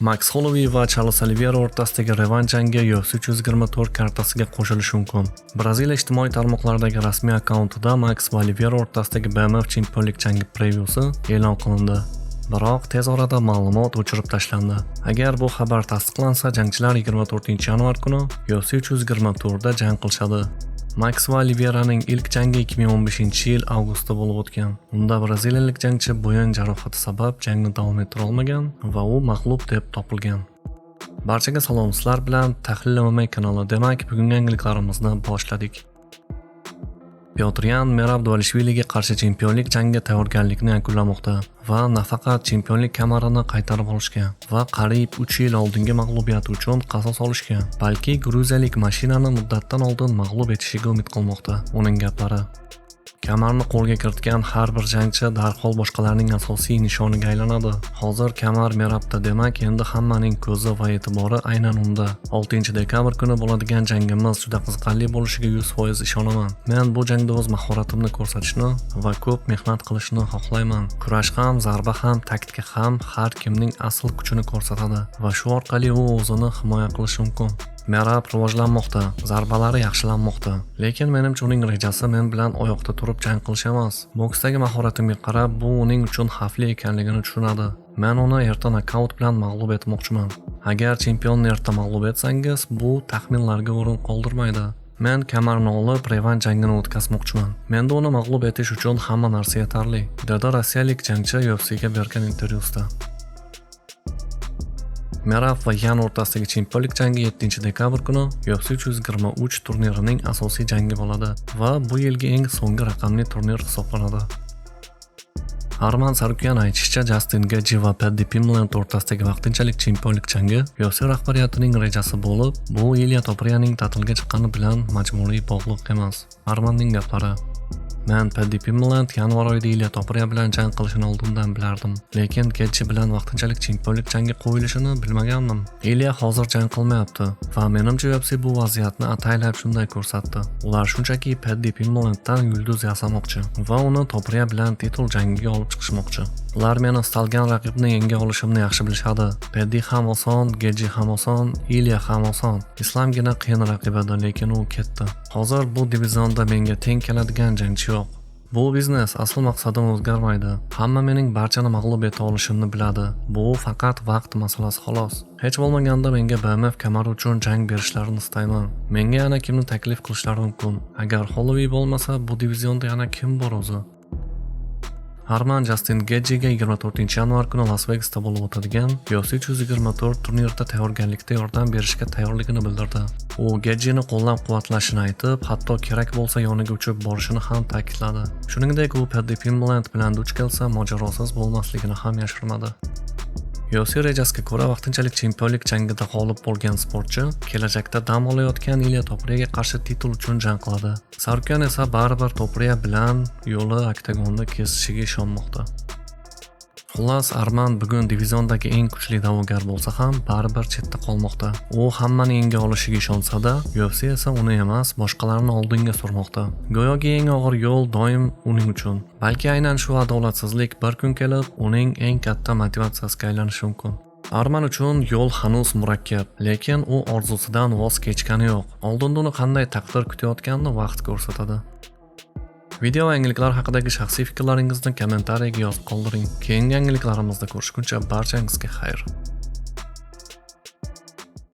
Max Holloway va Charles Oliveira o'rtasidagi revansh jangi UFC 324 kartasiga qo'shilishi mumkin. Braziliya ijtimoiy tarmoqlaridagi rasmiy akkauntida Max va Oliveira o'rtasidagi BMF chempionlik jangi prevyusi e'lon qilindi. Biroq tez orada ma'lumot o'chirib tashlandi. Agar bu xabar tasdiqlansa, jangchilar 24-yanvar kuni UFC 324 da jang qilishadi. Max va Oliveiraning ilk jangi 2015-yil avgustda bo'lib o'tgan. Unda braziliyalik jangchi bo'yin jarohati sabab jangni davom ettira olmagan va u mag'lub deb topilgan. Barchaga salom, sizlar bilan Tahlil MMA kanali. Demak, bugungi yangiliklarimizni boshladik. Petr Yan Merab Dvalishviliga qarshi chempionlik jangi tayyorgarlikni yakunlamoqda va nafaqat chempionlik kamarini qaytarib olishga va qariyb 3 yil oldingi mag'lubiyati uchun qasos olishga, balki gruziyalik mashinani muddatdan oldin mag'lub etishiga umid qilmoqda. Uning gaplari: kamarni qo'lga kiritgan har bir jangchi darhol boshqalarning asosiy nishoniga aylanadi. Hozir kamar Merabda, demak endi hammaning ko'zi va e'tibori aynan unda. 6-dekabr kuni bo'ladigan jangimiz juda qiziqarli bo'lishiga 100% ishonaman. Men bu jangda o'z mahoratimni ko'rsatishni va ko'p mehnat qilishni xohlayman. Kurash ham, zarba ham, taktika ham har kimning asl kuchini ko'rsatadi va shu orqali u o'zini himoya qilishi mumkin. Merab rivojlanmoqda, zarbalari yaxshilanmoqda. Lekin menimcha uning rejasi men bilan oyoqda turib jang qilish emas. Boksdagi mahoratimga qarab, bu uning uchun xavfli ekanligini tushunadi. Men uni erta nokaut bilan mag'lub etmoqchiman. Agar chempionni erta mag'lub etsangiz, bu taxminlarga o'rin qoldirmaydi. Men kamarni olib revansh jangini o'tkazmoqchiman. Menda uni mag'lub etish uchun hamma narsa yetarli, dedi rossiyalik jangchi UFC'ga bergan intervyusida. Merab va Yan o'rtasidagi chempionlik jangi 7-dekabr kuni UFC 323 turnirining asosiy jangi bo'ladi va bu yilgi eng so'nggi raqamli turnir hisoblanadi. Arman Tsarukyan aytishicha, Justin Gaethje va Paddy Pimblett o'rtasidagi vaqtinchalik chempionlik jangi UFC rahbariyatining rejasi bo'lib, bu Ilya Topurya'ning ta'tilga chiqqani bilan majburiy bog'liq emas. Armanning gaplari: men Paddy Pimblett yanvar oyida Ilya Topuria bilan jang qilishini oldindan bilardim, lekin Gaethje bilan vaqtinchalik chempionlik jangi qo'yilishini bilmagandim. Ilya hozir jang qilmayapti va menimcha UFC bu vaziyatni ataylab shunday ko'rsatdi. Ular shunchaki Paddy Pimblettdan yulduz yasamoqchi va uni Topuria bilan titul jangiga olib chiqishmoqchi. Ular meni istalgan raqibni yenga olishimni yaxshi bilishadi. Paddy ham oson, Gaethje ham oson, Ilya ham oson. Islomgina qiyin raqib edi, lekin u ketdi. Hozir bu divizionda menga teng keladigan jangchi yo'q. Bu biznes, asl maqsadim o'zgarmaydi. Hamma mening barchani mag'lub eta olishimni biladi. Bu faqat vaqt masalasi xolos. Hech bo'lmaganda menga BMF kamari uchun jang berishlarini istayman. Menga yana kimni taklif qilishlari mumkin. Agar Holloway bo'lmasa, bu divizionda yana kim bor o'zi? Arman Justin Gaethjega 24-yanvar kuni Las Vegasda bo'lib o'tadigan UFC 324 turnirida tayyorgarlikda yordam berishga tayyorligini bildirdi. U Gaethjeni qo'llab-quvvatlashini aytib, hatto kerak bo'lsa yoniga uchib borishini ham ta'kidladi. Shuningdek, u Paddy Pimblett bilan duch kelsa mojarosiz bo'lmasligini ham yashirmadi. UFC rejasiga ko'ra, vaqtinchalik chempionlik jangida g'olib bo'lgan sportchi kelajakda dam olayotgan Ilya Topuriyaga qarshi titul uchun jang qiladi. Tsarukyan esa baribir Topuriya bilan yo'li oktagonda kesishiga ishonmoqda. Xullas, Arman bugun diviziondagi eng kuchli da'vogar bo'lsa ham baribir chetda qolmoqda. U hammani yenga olishiga ishonsa-da, UFC esa uni emas, boshqalarni oldinga surmoqda. Go'yoki eng og'ir yo'l doim uning uchun. Balki aynan shu adolatsizlik bir kun kelib uning eng katta motivatsiyasiga aylanishi mumkin. Arman uchun yo'l hanuz murakkab, lekin u orzusidan voz kechgani yo'q. Oldinda uni qanday taqdir kutayotganini vaqt ko'rsatadi. Video va yangiliklar haqidagi shaxsiy fikrlaringizni kommentariyaga yozib qoldiring. Keyingi yangiliklarimizda ko'rishguncha barchangizga xayr.